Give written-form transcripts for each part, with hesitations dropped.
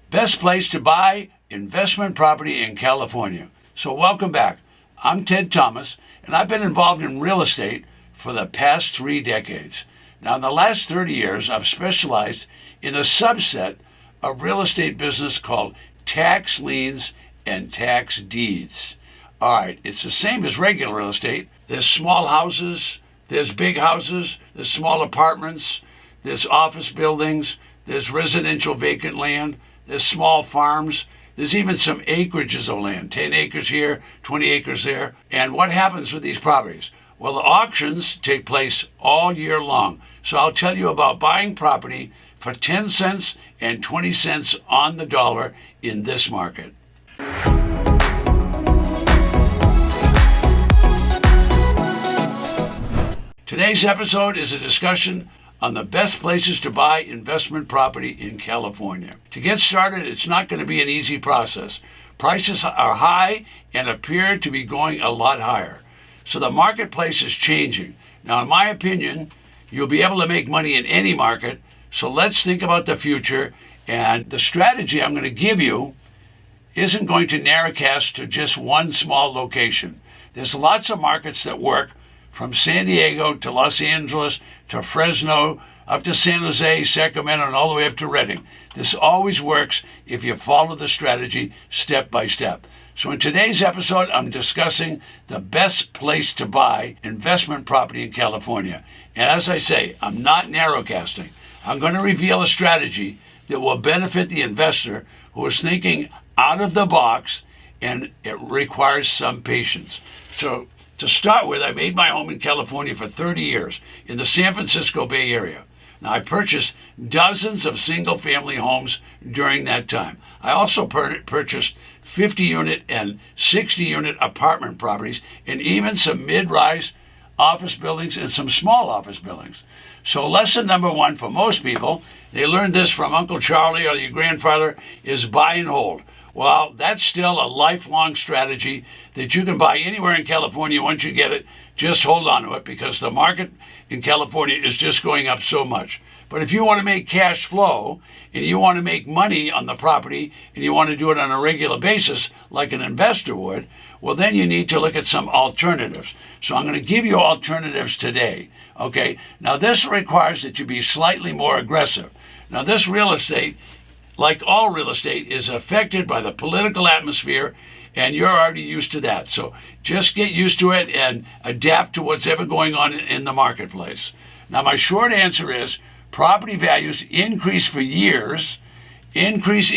Best place to buy investment property in California. So welcome back. I'm Ted Thomas, and I've been involved in real estate for the past 3 decades. Now, in the last 30 years, I've specialized in a subset of real estate business called tax liens and tax deeds. All right, it's the same as regular real estate. There's small houses, there's big houses, there's small apartments, there's office buildings, there's residential vacant land, there's small farms, there's even some acreages of land, 10 acres here, 20 acres there. And what happens with these properties? Well, the auctions take place all year long. So I'll tell you about buying property for 10 cents and 20 cents on the dollar in this market. Today's episode is a discussion on the best places to buy investment property in California. To get started, it's not going to be an easy process. Prices are high and appear to be going a lot higher. So the marketplace is changing. Now, in my opinion, you'll be able to make money in any market. So let's think about the future. And the strategy I'm going to give you isn't going to narrowcast to just one small location. There's lots of markets that work, from San Diego to Los Angeles to Fresno, up to San Jose, Sacramento, and all the way up to Redding. This always works if you follow the strategy step by step. So in today's episode, I'm discussing the best place to buy investment property in California. And as I say, I'm not narrowcasting. I'm going to reveal a strategy that will benefit the investor who is thinking out of the box, and it requires some patience. So to start with, I made my home in California for 30 years in the San Francisco Bay Area. Now, I purchased dozens of single-family homes during that time. I also purchased 50-unit and 60-unit apartment properties and even some mid-rise office buildings and some small office buildings. So lesson number one for most people, they learned this from Uncle Charlie or your grandfather, is buy and hold. Well, that's still a lifelong strategy that you can buy anywhere in California. Once you get it, just hold on to it because the market in California is just going up so much. But if you want to make cash flow and you want to make money on the property and you want to do it on a regular basis like an investor would, well, then you need to look at some alternatives. So I'm going to give you alternatives today. Okay, now this requires that you be slightly more aggressive. Now this real estate, like all real estate, is affected by the political atmosphere, and you're already used to that. So just get used to it and adapt to what's ever going on in the marketplace. Now, my short answer is property values increase for years, increase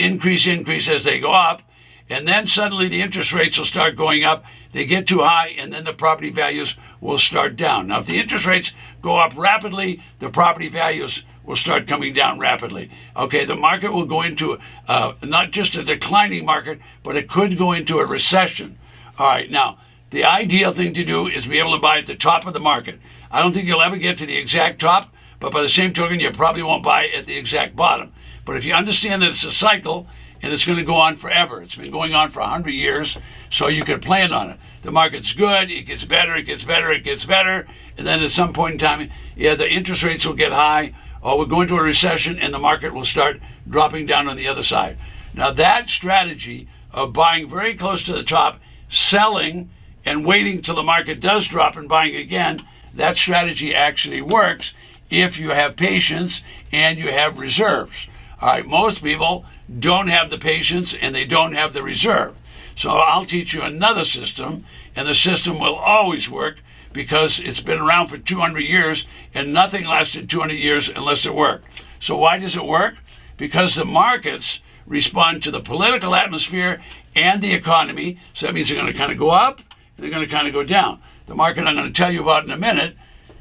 as they go up, and then suddenly the interest rates will start going up. They get too high, and then the property values will start down. Now, if the interest rates go up rapidly, the property values will start coming down rapidly. Okay, the market will go into not just a declining market, but it could go into a recession. All right, now, the ideal thing to do is be able to buy at the top of the market. I don't think you'll ever get to the exact top, but by the same token, you probably won't buy at the exact bottom. But if you understand that it's a cycle and it's going to go on forever, it's been going on for 100 years, so you can plan on it. The market's good, it gets better, it gets better, it gets better, and then at some point in time, yeah, the interest rates will get high, or we'll go into a recession and the market will start dropping down on the other side. Now that strategy of buying very close to the top, selling, and waiting till the market does drop and buying again, that strategy actually works if you have patience and you have reserves. All right, most people don't have the patience and they don't have the reserve. So I'll teach you another system, and the system will always work because it's been around for 200 years and nothing lasted 200 years unless it worked. So why does it work? Because the markets respond to the political atmosphere and the economy. So that means they're going to kind of go up and they're going to kind of go down. The market I'm going to tell you about in a minute,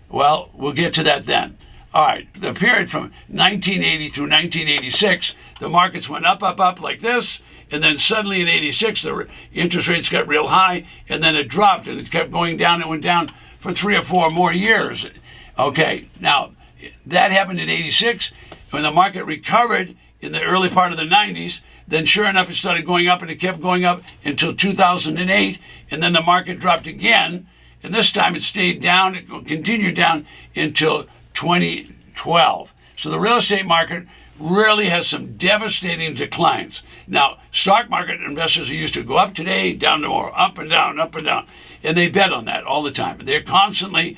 well, we'll get to that then. All right, the period from 1980 through 1986, the markets went up like this, and then suddenly in 86, the interest rates got real high, and then it dropped, and it kept going down. It went down for 3 or 4 more years. Okay, now, that happened in 86. When the market recovered in the early part of the 90s, then sure enough, it started going up, and it kept going up until 2008, and then the market dropped again, and this time it stayed down. It continued down until 2012. So the real estate market really has some devastating declines. Now, stock market investors are used to go up today, down tomorrow, up and down, up and down. And they bet on that all the time. They're constantly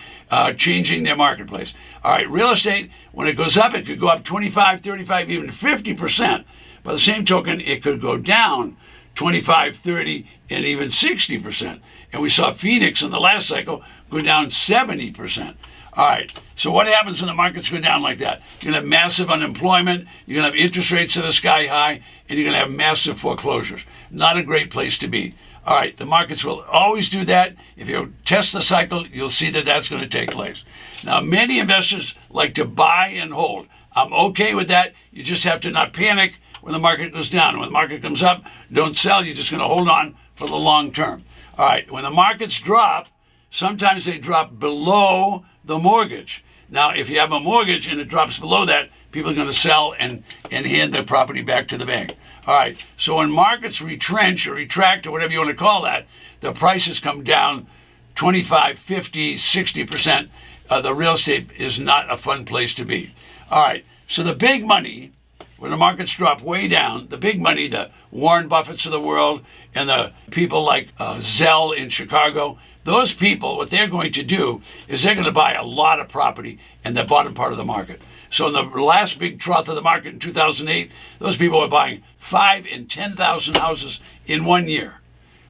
changing their marketplace. All right, real estate, when it goes up, it could go up 25, 35, even 50%. By the same token, it could go down 25, 30, and even 60%. And we saw Phoenix in the last cycle go down 70%. All right, so what happens when the markets go down like that? You're going to have massive unemployment, you're going to have interest rates that are sky high, and you're going to have massive foreclosures. Not a great place to be. All right, the markets will always do that. If you test the cycle, you'll see that that's going to take place. Now, many investors like to buy and hold. I'm okay with that. You just have to not panic when the market goes down. When the market comes up, don't sell. You're just going to hold on for the long term. All right, when the markets drop, sometimes they drop below the mortgage. Now, if you have a mortgage and it drops below that, people are going to sell and hand their property back to the bank. All right, so when markets retrench or retract or whatever you want to call that, the prices come down 25, 50, 60%. The real estate is not a fun place to be. All right, so the big money, when the markets drop way down, the big money, the Warren Buffetts of the world and the people like Zell in Chicago, those people, what they're going to do is they're going to buy a lot of property in the bottom part of the market. So in the last big trough of the market in 2008, those people were buying 5,000 and 10,000 houses in 1 year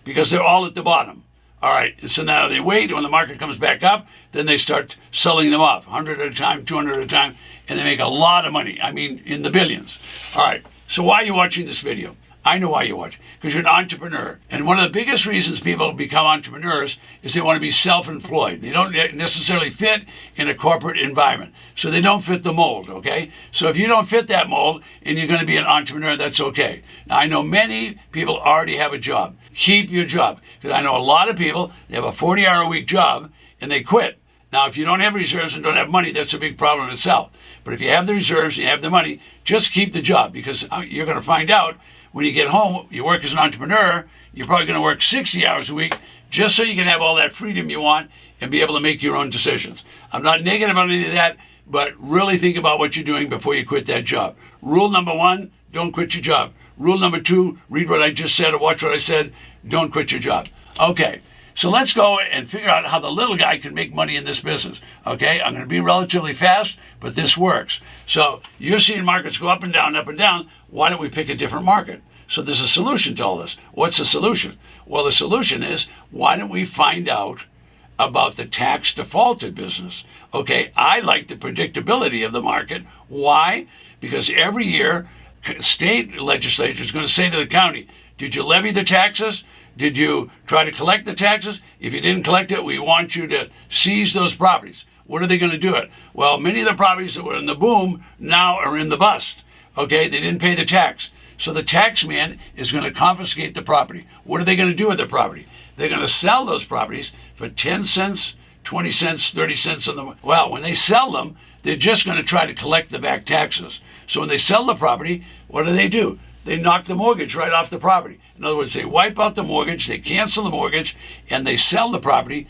because they're all at the bottom. All right, and so now they wait. When the market comes back up, then they start selling them off, 100 at a time, 200 at a time, and they make a lot of money. I mean, in the billions. All right, so why are you watching this video? I know why you watch, because you're an entrepreneur. And one of the biggest reasons people become entrepreneurs is they want to be self-employed. They don't necessarily fit in a corporate environment. So they don't fit the mold, okay? So if you don't fit that mold and you're going to be an entrepreneur, that's okay. Now, I know many people already have a job. Keep your job. Because I know a lot of people, they have a 40-hour-a-week job and they quit. Now, if you don't have reserves and don't have money, that's a big problem in itself. But if you have the reserves and you have the money, just keep the job, because you're going to find out when you get home, you work as an entrepreneur, you're probably going to work 60 hours a week just so you can have all that freedom you want and be able to make your own decisions. I'm not negative on any of that, but really think about what you're doing before you quit that job. Rule number 1, don't quit your job. Rule number 2, read what I just said or watch what I said. Don't quit your job. Okay, so let's go and figure out how the little guy can make money in this business. Okay, I'm going to be relatively fast, but this works. So you're seeing markets go up and down, up and down. Why don't we pick a different market? So there's a solution to all this. What's the solution? Well, the solution is, why don't we find out about the tax defaulted business? Okay, I like the predictability of the market. Why? Because every year, state legislature is going to say to the county, did you levy the taxes? Did you try to collect the taxes? If you didn't collect it, we want you to seize those properties. What are they going to do it? Well, many of the properties that were in the boom now are in the bust. Okay, they didn't pay the tax. So the tax man is going to confiscate the property. What are they going to do with the property? They're going to sell those properties for 10 cents, 20 cents, 30 cents on the... Well, when they sell them, they're just going to try to collect the back taxes. So when they sell the property, what do? They knock the mortgage right off the property. In other words, they wipe out the mortgage, they cancel the mortgage, and they sell the property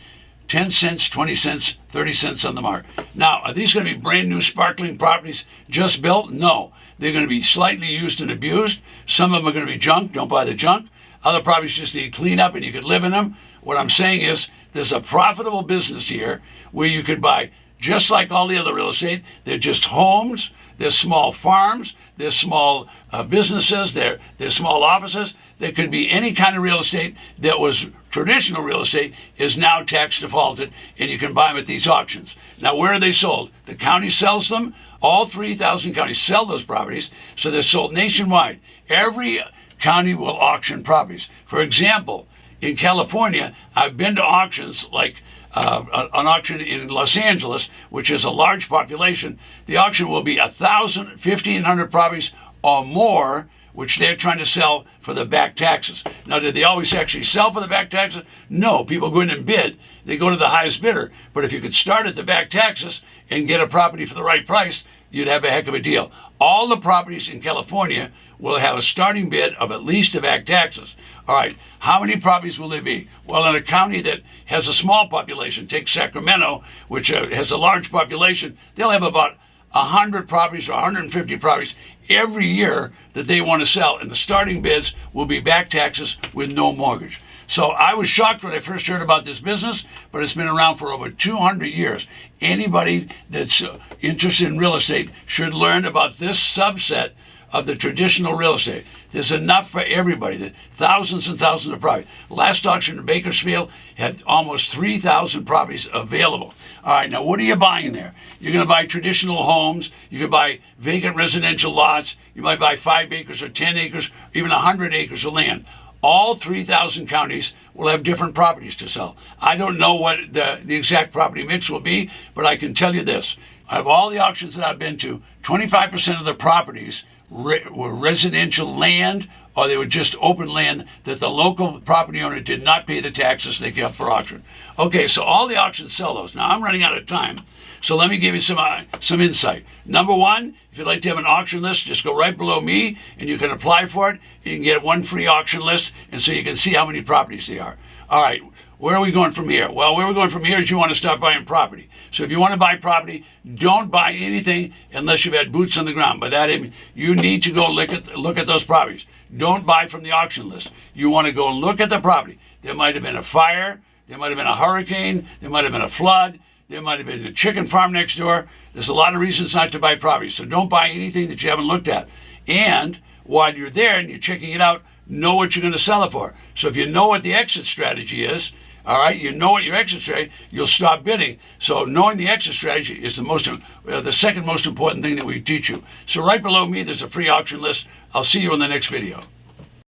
10 cents, 20 cents, 30 cents on the mark. Now, are these going to be brand new sparkling properties just built? No. They're going to be slightly used and abused. Some of them are going to be junk. Don't buy the junk. Other properties just need cleanup and you could live in them. What I'm saying is there's a profitable business here where you could buy, just like all the other real estate, they're just homes, they're small farms, they're small businesses, they're small offices. There could be any kind of real estate that was traditional real estate is now tax defaulted, and you can buy them at these auctions. Now, where are they sold? The county sells them. All 3,000 counties sell those properties, so they're sold nationwide. Every county will auction properties. For example, in California, I've been to auctions like an auction in Los Angeles, which is a large population. The auction will be 1,000, 1,500 properties or more, which they're trying to sell for the back taxes. Now, did they always actually sell for the back taxes? No, people go in and bid. They go to the highest bidder. But if you could start at the back taxes and get a property for the right price, you'd have a heck of a deal. All the properties in California will have a starting bid of at least the back taxes. All right, how many properties will there be? Well, in a county that has a small population, take Sacramento, which has a large population, they'll have about 100 properties or 150 properties every year that they want to sell, and the starting bids will be back taxes with no mortgage. So I was shocked when I first heard about this business, but it's been around for over 200 years. Anybody that's interested in real estate should learn about this subset of the traditional real estate. There's enough for everybody. There's thousands and thousands of properties. Last auction in Bakersfield had almost 3,000 properties available. All right, now what are you buying there? You're going to buy traditional homes. You can buy vacant residential lots. You might buy 5 acres or 10 acres, or even 100 acres of land. All 3,000 counties will have different properties to sell. I don't know what the exact property mix will be, but I can tell you this. Of all the auctions that I've been to, 25% of the properties were residential land, or they were just open land that the local property owner did not pay the taxes they kept for auction. Okay, so all the auctions sell those. Now, I'm running out of time, so let me give you some insight. Number one, if you'd like to have an auction list, just go right below me, and you can apply for it. You can get one free auction list, and so you can see how many properties there are. All right, where are we going from here? Well, where we're going from here is you want to start buying property. So if you want to buy property, don't buy anything unless you've had boots on the ground. By that I mean you need to go look at those properties. Don't buy from the auction list. You want to go look at the property. There might have been a fire. There might have been a hurricane. There might have been a flood. There might have been a chicken farm next door. There's a lot of reasons not to buy property. So don't buy anything that you haven't looked at. And while you're there and you're checking it out, know what you're going to sell it for. So if you know what the exit strategy is, all right, you know what your exit strategy, you'll stop bidding. So knowing the exit strategy is the second most important thing that we teach you. So right below me, there's a free auction list. I'll see you in the next video.